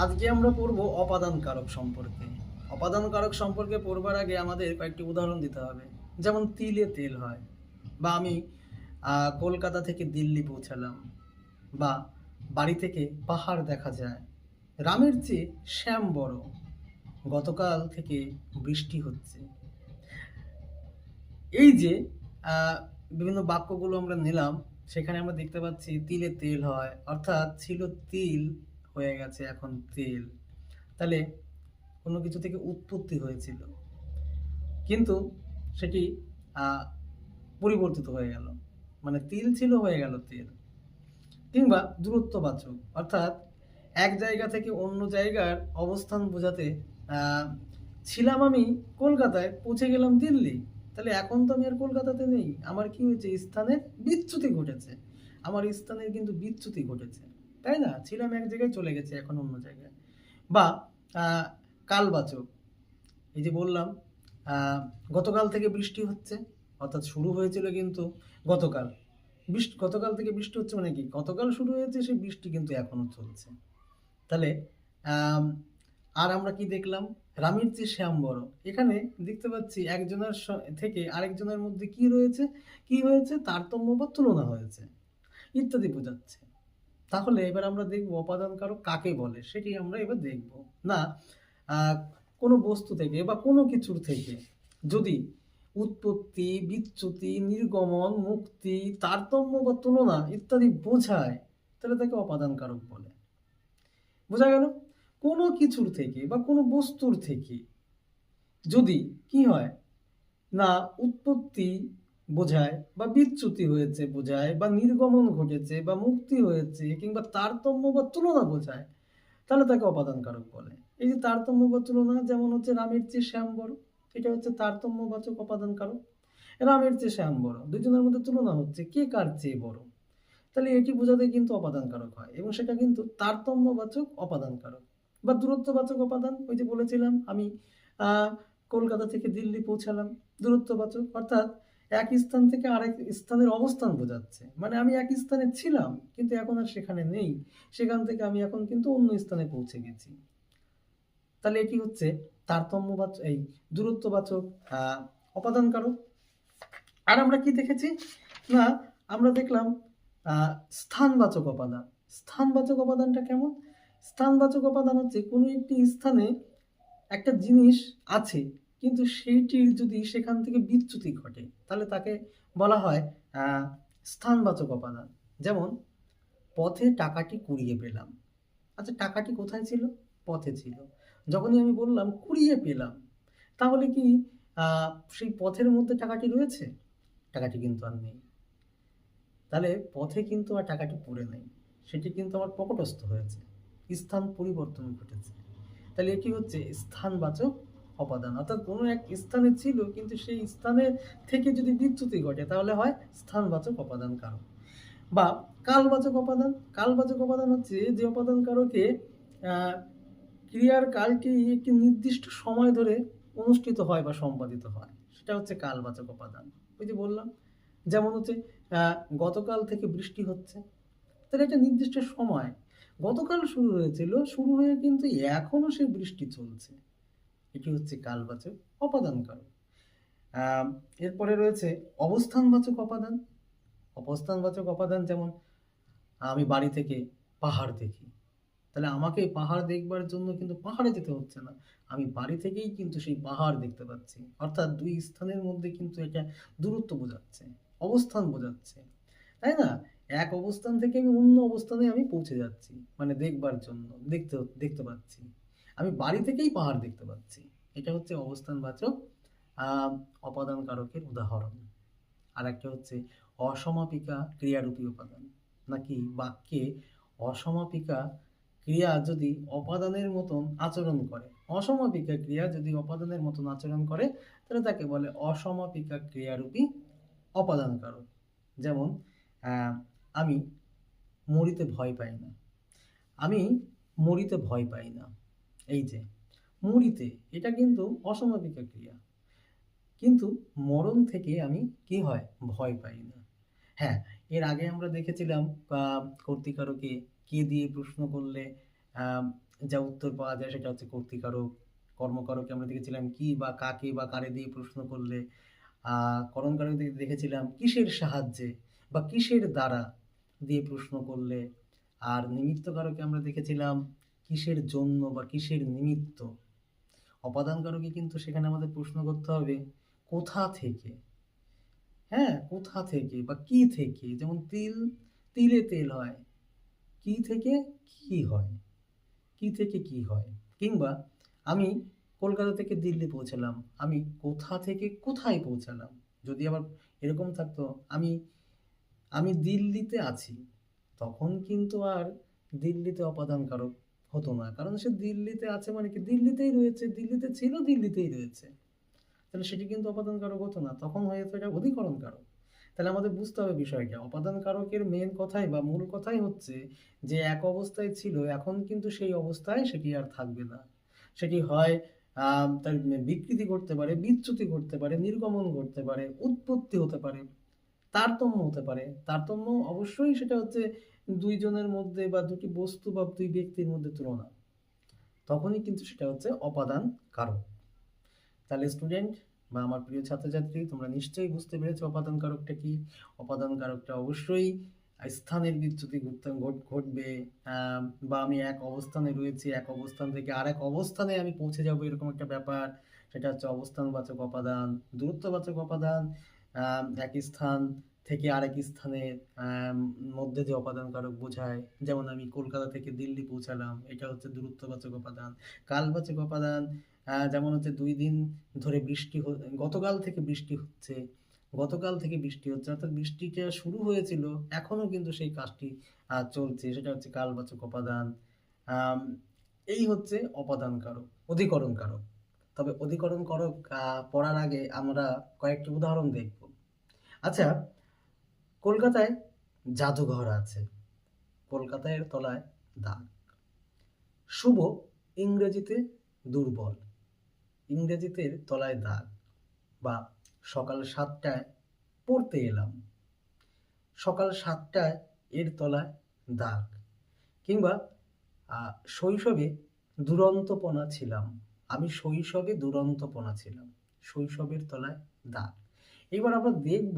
আজকে আমরা পড়ব অপাদান কারক সম্পর্কে। অপাদান কারক সম্পর্কে পড়বার আগে আমাদের কয়েকটি উদাহরণ দিতে হবে। যেমন তিলে তেল হয়, বা আমি কলকাতা থেকে দিল্লি পৌঁছালাম, বা বাড়ি থেকে পাহাড় দেখা যায়, রামের চেয়ে শ্যাম বড়, গতকাল থেকে বৃষ্টি হচ্ছে। এই যে বিভিন্ন বাক্যগুলো আমরা নিলাম, সেখানে আমরা দেখতে পাচ্ছি তিলে তেল হয়, অর্থাৎ ছিল তিল, হয়ে গেছে এখন তেল। তাহলে কোনো কিছু থেকে উৎপত্তি হয়েছিল, কিন্তু সেটি আহ, পরিবর্তিত হয়ে গেল, মানে তিল ছিল হয়ে গেল তেল। কিংবা দূরত্ববাচক, অর্থাৎ এক জায়গা থেকে অন্য জায়গার অবস্থান বোঝাতে আহ, ছিলাম আমি কলকাতায়, পৌঁছে গেলাম দিল্লি। তাহলে এখন তো আমি আর কলকাতাতে নেই, আমার কি হয়েছে, স্থানের বিচ্যুতি ঘটেছে। আমার স্থানের কিন্তু বিচ্যুতি ঘটেছে, তাই না? ছিলাম এক জায়গায়, চলে গেছে এখন অন্য জায়গায়। বা আহ, কালবাচক, এই যে বললাম গতকাল থেকে বৃষ্টি হচ্ছে, অর্থাৎ শুরু হয়েছিল কিন্তু গতকাল। গতকাল থেকে বৃষ্টি হচ্ছে মানে কি, গতকাল শুরু হয়েছে, সেই বৃষ্টি কিন্তু এখনো চলছে। তাহলে আম, আর আমরা কি দেখলাম, রামের চেয়ে শ্যাম বড়। এখানে দেখতে পাচ্ছি একজনের থেকে আরেকজনের মধ্যে কি রয়েছে, কি হয়েছে, তারতম্য বা তুলনা হয়েছে ইত্যাদি বোঝাচ্ছে। তাহলে এবার আমরা দেখব অপাদান কারক কাকে বলে, সেটি আমরা এবার দেখব। না, কোনো বস্তু থেকে বা কোনো কিছুর থেকে যদি উৎপত্তি, বিচ্যুতি, নির্গমন, মুক্তি, তারতম্য বা তুলনা ইত্যাদি বোঝায়, তাহলে তাকে অপাদান কারক বলে। বোঝা গেল? কোনো কিছুর থেকে বা কোনো বস্তুর থেকে যদি কি হয় না, উৎপত্তি বোঝায়, বা বিচ্যুতি হয়েছে বোঝায়, বা নির্গমন ঘটেছে, বা মুক্তি হয়েছে, কিংবা তারতম্য বা তুলনা বোঝায়, তাহলে তাকে অপাদান কারক বলে। এই যে তারতম্য বা তুলনা, যেমন হচ্ছে রামের চেয়ে শ্যাম বড়, এটা হচ্ছে তারতম্যবাচক অপাদান কারক। রামের চেয়ে শ্যাম বড়, দুজনের মধ্যে তুলনা হচ্ছে কে কার চেয়ে বড়, তাহলে এটি বোঝাতে কিন্তু অপাদান কারক হয়, এবং সেটা কিন্তু তারতম্যবাচক অপাদান কারক। বা দূরত্ববাচক অপাদান, ওই যে বলেছিলাম আমি আহ কলকাতা থেকে দিল্লি পৌঁছালাম, দূরত্ববাচক, অর্থাৎ এক স্থান থেকে আরেক স্থানের অবস্থান বোঝাচ্ছে, মানে আমি এক স্থানে ছিলাম কিন্তু এখন আর সেখানে নেই, সেখান থেকে আমি এখন কিন্তু অন্য স্থানে পৌঁছে গেছি। তাহলে এটি হচ্ছে তারতম্যবাচক, এই দূরত্ববাচক অপাদান কারক। আর আমরা কি দেখেছি না, আমরা দেখলাম স্থানবাচক উপাদান। স্থানবাচক উপাদানটা কেমন? স্থানবাচক উপাদান হচ্ছে কোনো একটি স্থানে একটা জিনিস আছে, কিন্তু সেইটির যদি সেখান থেকে বিচ্যুতি ঘটে, তাহলে তাকে বলা হয় স্থানবাচক উপাদান। যেমন পথে টাকাটি কুড়িয়ে পেলাম। আচ্ছা, টাকাটি কোথায় ছিল? পথে ছিল। যখনই আমি বললাম কুড়িয়ে পেলাম, তাহলে কি সেই পথের মধ্যে টাকাটি রয়েছে? টাকাটি কিন্তু আর নেই। তাহলে পথে কিন্তু আর টাকাটি পড়ে নেই, সেটি কিন্তু আমার পকেটস্থ হয়েছে, স্থান পরিবর্তন ঘটেছে। তাহলে এটি হচ্ছে স্থানবাচক উপাদান, অর্থাৎ কোনো এক স্থানে ছিল কিন্তু সেই স্থানে থেকে যদি বিচ্যুতি ঘটে, তাহলে হয় স্থানবাচক উপাদান কারক। বা কালবাচক উপাদান। কালবাচক উপাদান হচ্ছে যে উপাদান কারকে ক্রিয়ার কালটি একটি নির্দিষ্ট সময় ধরে অনুষ্ঠিত হয় বা সম্পাদিত হয়, সেটা হচ্ছে কালবাচক উপাদান। ওই যে বললাম, যেমন হচ্ছে গতকাল থেকে বৃষ্টি হচ্ছে, তাহলে একটা নির্দিষ্ট সময়, গতকাল শুরু হয়েছিল, শুরু হয়ে কিন্তু এখনো সেই বৃষ্টি চলছে, এটি হচ্ছে কালবাচক অপাদান কারক। এরপরে রয়েছে অবস্থানবাচক উপাদান। অবস্থানবাচক উপাদান যেমন আমি বাড়ি থেকে পাহাড় দেখি, তাহলে আমাকে পাহাড় দেখবার জন্য কিন্তু পাহাড়ে যেতে হচ্ছে না, আমি বাড়ি থেকেই কিন্তু সেই পাহাড় দেখতে পাচ্ছি, অর্থাৎ দুই স্থানের মধ্যে কিন্তু এটা দূরত্ব বোঝাচ্ছে, অবস্থান বোঝাচ্ছে, তাই না? এক অবস্থান থেকে আমি অন্য অবস্থানে আমি পৌঁছে যাচ্ছি, মানে দেখবার জন্য, দেখতে দেখতে পাচ্ছি, আমি বাড়ি থেকেই পাহাড় দেখতে পাচ্ছি। এটা হচ্ছে অবস্থানবাচক আহ অপাদান কারকের উদাহরণ। আর একটা হচ্ছে অসমাপিকা ক্রিয়ারূপী উপাদান, নাকি বাক্যে অসমাপিকা ক্রিয়া যদি অপাদানের মতন আচরণ করে, অসমাপিকা ক্রিয়া যদি অপাদানের মতন আচরণ করে, তাহলে তাকে বলে অসমাপিকা ক্রিয়ারূপী অপাদান কারক। যেমন আমি মরিতে ভয় পাই না, আমি মরিতে ভয় পাই না, এই যে মরিতে, এটা কিন্তু অসমাপিকা ক্রিয়া, কিন্তু মরণ থেকে আমি কি হয়, ভয় পাই না। হ্যাঁ, এর আগে আমরা দেখেছিলাম কর্তৃকারকে কে দিয়ে প্রশ্ন করলে যা উত্তর পাওয়া যায় সেটা হচ্ছে কর্তৃকারক। কর্মকারকে আমরা দেখেছিলাম কি বা কাকে বা কারে দিয়ে প্রশ্ন করলে, করণকারক দেখেছিলাম কিসের সাহায্যে বা কিসের দ্বারা দিয়ে প্রশ্ন করলে, আর নিমিত্তকারকে আমরা দেখেছিলাম কিসের জন্য বা কিসের নিমিত্ত। অপাদান কারকে কিন্তু সেখানে আমাদের প্রশ্ন করতে হবে কোথা থেকে, হ্যাঁ, কোথা থেকে বা কি থেকে। যেমন তিলে তেল হয়, কি থেকে কি হয়, কি থেকে কি হয়। কিংবা আমি কলকাতা থেকে দিল্লি পৌঁছালাম, আমি কোথা থেকে কোথায় পৌঁছালাম। যদি আবার এরকম থাকতো আমি আমি দিল্লিতে আছি, তখন কিন্তু আর দিল্লিতে অপাদান কারক হতো না, কারণ সে দিল্লিতে আছে মানে কি দিল্লিতেই রয়েছে, দিল্লিতে ছিল, দিল্লিতেই রয়েছে। তাহলে সেটি কিন্তু অপাদান কারক হতো না, তখন হয়ে যেত এটা অধিকরণ কারক। তাহলে আমাদের বুঝতে হবে বিষয়টা, অপাদান কারকের মেন কথাই বা মূল কথাই হচ্ছে যে এক অবস্থায় ছিল, এখন কিন্তু সেই অবস্থায় সেটি আর থাকবে না। সেটি হয় তার বিকৃতি করতে পারে, বিচ্যুতি করতে পারে, নির্গমন করতে পারে, উৎপত্তি হতে পারে, তারতম্য হতে পারে। তারতম্য অবশ্যই সেটা হচ্ছে দুইজনের মধ্যে বা দুটি বস্তু বা দুই ব্যক্তির মধ্যে তুলনা, তখনই কিন্তু সেটা হচ্ছে অপাদান কারক। তাহলে স্টুডেন্ট বা আমার প্রিয় ছাত্রছাত্রী, তোমরা নিশ্চয়ই বুঝতে পেরেছো অপাদান কারকটা কি। অপাদান কারকটা অবশ্যই স্থানের বিচ্যুতি ঘটবে, বা আমি এক অবস্থানে রয়েছি, এক অবস্থান থেকে আরেক অবস্থানে আমি পৌঁছে যাব, এরকম একটা ব্যাপার। সেটা হচ্ছে অবস্থানবাচক অপাদান। দূরত্ববাচক অপাদান এক স্থান থেকে আরেক স্থানের মধ্যে যে অপাদান কারক বোঝায়, যেমন আমি কলকাতা থেকে দিল্লি পৌঁছালাম, এটা হচ্ছে দূরত্ববাচক অপাদান। কালবাচক অপাদান যেমন হচ্ছে 2 দিন ধরে গতকাল থেকে বৃষ্টি হচ্ছে, গতকাল থেকে বৃষ্টি হচ্ছে, অর্থাৎ বৃষ্টিটা শুরু হয়েছিল, এখনো কিন্তু সেই কাজটি চলছে, সেটা হচ্ছে কালবাচক অপাদান। আম, এই হচ্ছে অপাদান কারক, অধিকরণ কারক। তবে অধিকরণ কারক পড়ার আগে আমরা কয়েকটি উদাহরণ দেখব। আচ্ছা, কলকাতায় জাদুঘর আছে, কলকাতায় তলায় দাগ। শুভ ইংরেজিতে দুর্বল, ইংরেজিতে তলায় দাগ। বা সকাল 7টায় পড়তে এলাম, সকাল 7টায় এর তলায় দাগ। কিংবা শৈশবে দুরন্তপনা ছিলাম, আমি শৈশবে দুরন্তপনা ছিলাম, শৈশবের তলায় দাগ। এবার আমরা দেখব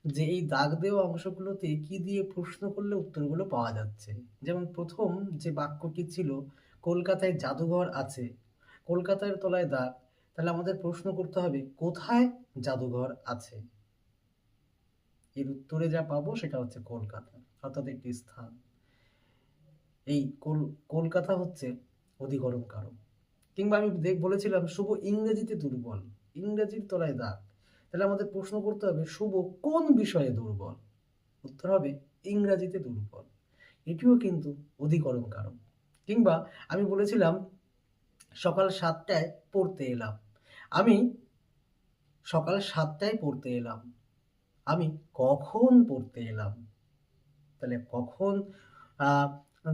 যে এই দাগ দেওয়া অংশগুলোতে কি দিয়ে প্রশ্ন করলে উত্তরগুলো পাওয়া যাচ্ছে। যেমন প্রথম যে বাক্যটি ছিল কলকাতায় জাদুঘর আছে, কলকাতার তলায় দাগ, তাহলে আমাদের প্রশ্ন করতে হবে কোথায় জাদুঘর আছে। এর উত্তরে যা পাবো সেটা হচ্ছে কলকাতা, অর্থাৎ একটি স্থান। এই কলকাতা হচ্ছে অধিকরণ কারক। কিংবা আমি বলেছিলাম শুভ ইংরেজিতে দুর্বল, ইংরেজির তলায় দাগ, তাহলে আমাদের প্রশ্ন করতে হবে শুভ কোন বিষয়ে দুর্বল। উত্তর হবে ইংরেজিতে দুর্বল, এটিও কিন্তু অধিকরণ কারক। কিংবা আমি বলেছিলাম সকাল 7টায় পড়তে এলাম, আমি সকাল 7টায় পড়তে এলাম, আমি কখন পড়তে এলাম। তাহলে কখন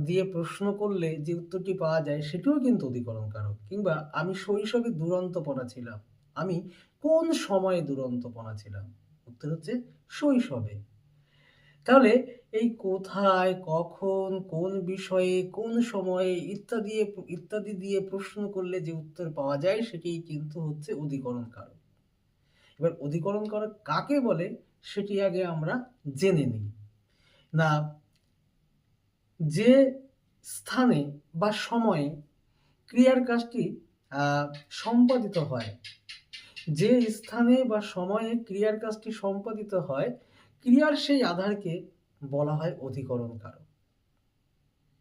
দিয়ে প্রশ্ন করলে যে উত্তরটি পাওয়া যায় সেটিও কিন্তু অধিকরণ কারক। কিংবা আমি শৈশবে দুরন্তপনা ছিলাম, আমি কোন সময়ে দুরন্তপনা ছিলাম, উত্তর হচ্ছে শৈশবে। তাহলে এই কোথায়, কখন, কোন বিষয়ে, কোন সময়ে ইত্যাদি ইত্যাদি দিয়ে প্রশ্ন করলে যে উত্তর পাওয়া যায় সেটি কিন্তু হচ্ছে অধিকরণ কারক। এবার অধিকরণ কারক কাকে বলে সেটি আগে আমরা জেনে নিই। না, যে স্থানে বা সময়ে ক্রিয়ার কাজটি সম্পাদিত হয়, যে স্থানে বা সময়ে ক্রিয়ার কাজটি সম্পাদিত হয়, ক্রিয়ার সেই আধারকে বলা হয় অধিকরণ কারক।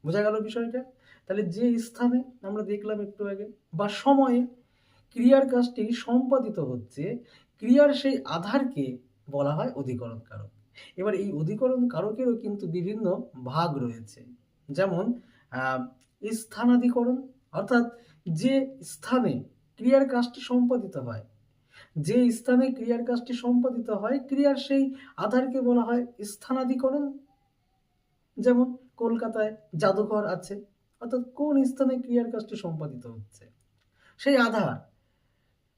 বোঝা গেল বিষয়টা? তাহলে যে স্থানে আমরা দেখলাম একটু আগে বা সময়ে ক্রিয়ার কাজটি সম্পাদিত হচ্ছে, ক্রিয়ার সেই আধারকে বলা হয় অধিকরণ কারক। এবার এই অধিকরণ কারকেরও কিন্তু বিভিন্ন ভাগ রয়েছে। যেমন স্থানাধিকরণ, অর্থাৎ যে স্থানে ক্রিয়ার কাজটি সম্পাদিত হয়, যে স্থানে ক্রিয়ার কাজটি সম্পাদিত হয়, ক্রিয়ার সেই আধারকে বলা হয় স্থানাধিকরণ। যেমন কলকাতায় জাদুঘর আছে, অর্থাৎ কোন স্থানে ক্রিয়ার কাজটি সম্পাদিত হচ্ছে, সেই আধার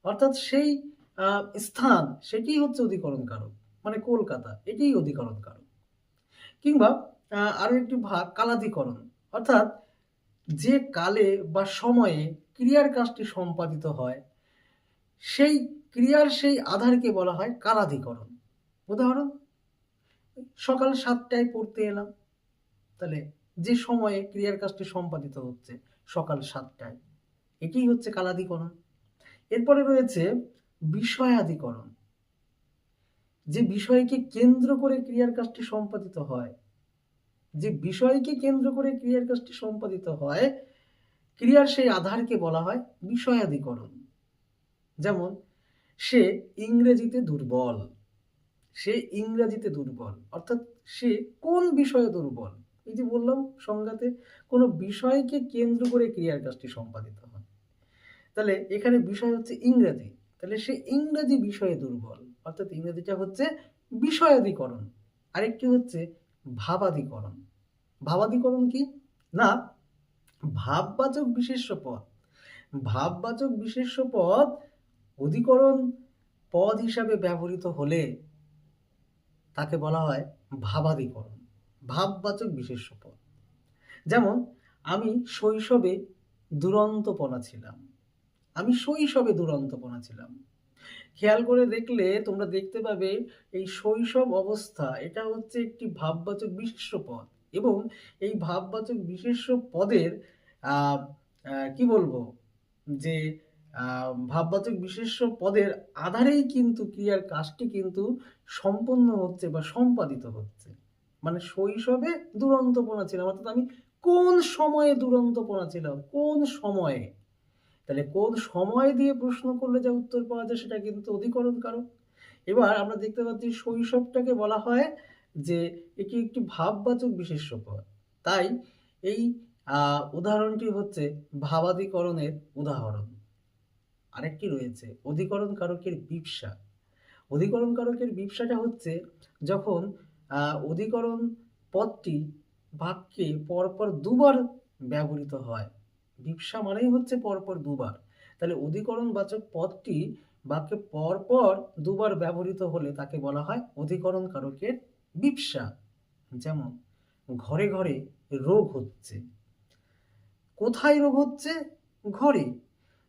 অর্থাৎ সেই স্থান, সেটি হচ্ছে অধিকরণ কারক, মানে কলকাতা, এটিই অধিকরণ কারক। কিংবা আরো একটি ভাগ কালাধিকরণ, অর্থাৎ যে কালে বা সময়ে ক্রিয়ার কাজটি সম্পাদিত হয় সেই ক্রিয়ার সেই আধারকে বলা হয় কালাধিকরণ। উদাহরণ, সকাল 7টায় পড়তে এলাম, তাহলে যে সময়ে ক্রিয়ার কাজটি সম্পাদিত হচ্ছে সকাল 7টায়, এটিই হচ্ছে কালাধিকরণ। এরপরে রয়েছে বিষয়াধিকরণ। যে বিষয়কে কেন্দ্র করে ক্রিয়ার কাজটি সম্পাদিত হয়, যে বিষয়কে কেন্দ্র করে ক্রিয়ার কাজটি সম্পাদিত হয় ক্রিয়ার সেই আধারকে বলা হয় বিষয়াধিকরণ। যেমন, সে ইংরেজিতে দুর্বল। সে ইংরেজিতে দুর্বল অর্থাৎ সে কোন বিষয়ে দুর্বল? এই যে বললাম সংজ্ঞাতে, কোনো বিষয়কে কেন্দ্র করে ক্রিয়ার কাজটি সম্পাদিত হয়। তাহলে এখানে বিষয় হচ্ছে ইংরেজি, তাহলে সে ইংরেজি বিষয়ে দুর্বল, অর্থাৎ ইংরেজিটা হচ্ছে বিষয়াধিকরণ। আরেকটি হচ্ছে ভাবাধিকরণ। ভাবাধিকরণ কি না, ভাববাচক বিশেষ্য পদ। ভাববাচক বিশেষ্য পদ অধিকরণ পদ হিসাবে ব্যবহৃত হলে তাকে বলা হয় ভাবাধিকরণ, ভাববাচক বিশেষ্য পদ। যেমন, আমি শৈশবে দুরন্তপনা ছিলাম। আমি শৈশবে দুরন্তপনা ছিলাম। খেয়াল করে দেখলে তোমরা দেখতে পাবে এই শৈশব অবস্থা এটা হচ্ছে একটি ভাববাচক বিশেষ্য পদ, এবং এই ভাববাচক বিশেষ্য পদের আহ, কি বলবো যে ভাববাচক বিশেষ্য পদের আধারেই কিন্তু ক্রিয়ার কাজটি কিন্তু সম্পন্ন হচ্ছে বা সম্পাদিত হচ্ছে। মানে শৈশবে দুরন্তপনা ছিলাম, অর্থাৎ আমি কোন সময়ে দুরন্তপনা ছিলাম, কোন সময়ে। তাহলে কোন সময় দিয়ে প্রশ্ন করলে যা উত্তর পাওয়া যায় সেটা কিন্তু অধিকরণ কারক। এবার আমরা দেখতে পাচ্ছি শৈশবটাকে বলা হয় যে এটি একটি ভাববাচক বিশেষ্য পদ। তাই এই উদাহরণটি হচ্ছে ভাবাধিকরণের উদাহরণ। আরেকটি রয়েছে অধিকরণ কারকের বিপসা। অধিকরণ কারকের বিপসাটা হচ্ছে যখন অধিকরণ পদটি বাক্যে পরপর দুবার ব্যবহৃত হয়। বিপসা মানেই হচ্ছে পরপর দুবার। তাহলে অধিকরণ বাচক পদটি বাক্যে পরপর দুবার ব্যবহৃত হলে তাকে বলা হয় অধিকরণ কারকের বিপসা। যেমন, ঘরে ঘরে রোগ হচ্ছে। কোথায় রোগ হচ্ছে? ঘরে।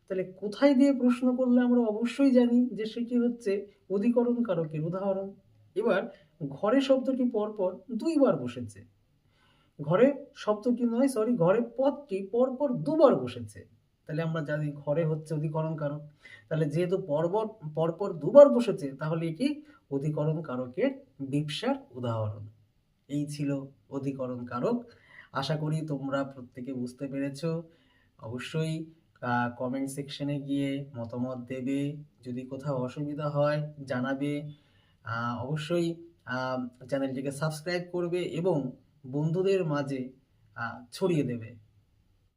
তাহলে কোথায় দিয়ে প্রশ্ন করলে আমরা অবশ্যই জানি যে সেটি হচ্ছে অধিকরণ কারকের উদাহরণ। এবার ঘরে শব্দটি পরপর দুইবার বসেছে। ঘরে শব্দটি নয়, সরি, ঘরে পদটি পরপর দুবার বসেছে, তাহলে আমরা জানি ঘরে হচ্ছে অধিকরণ কারক। তাহলে যেহেতু পরপর দুবার বসেছে তাহলে এটি অধিকরণ কারকের বিপসার উদাহরণ। এই ছিল অধিকরণ কারক। আশা করি তোমরা প্রত্যেকে বুঝতে পেরেছো। অবশ্যই কমেন্ট সেকশনে গিয়ে মতামত দেবে, যদি কোথাও অসুবিধা হয় জানাবে। অবশ্যই চ্যানেলটিকে সাবস্ক্রাইব করবে এবং বন্ধুদের মাঝে ছড়িয়ে দেবে।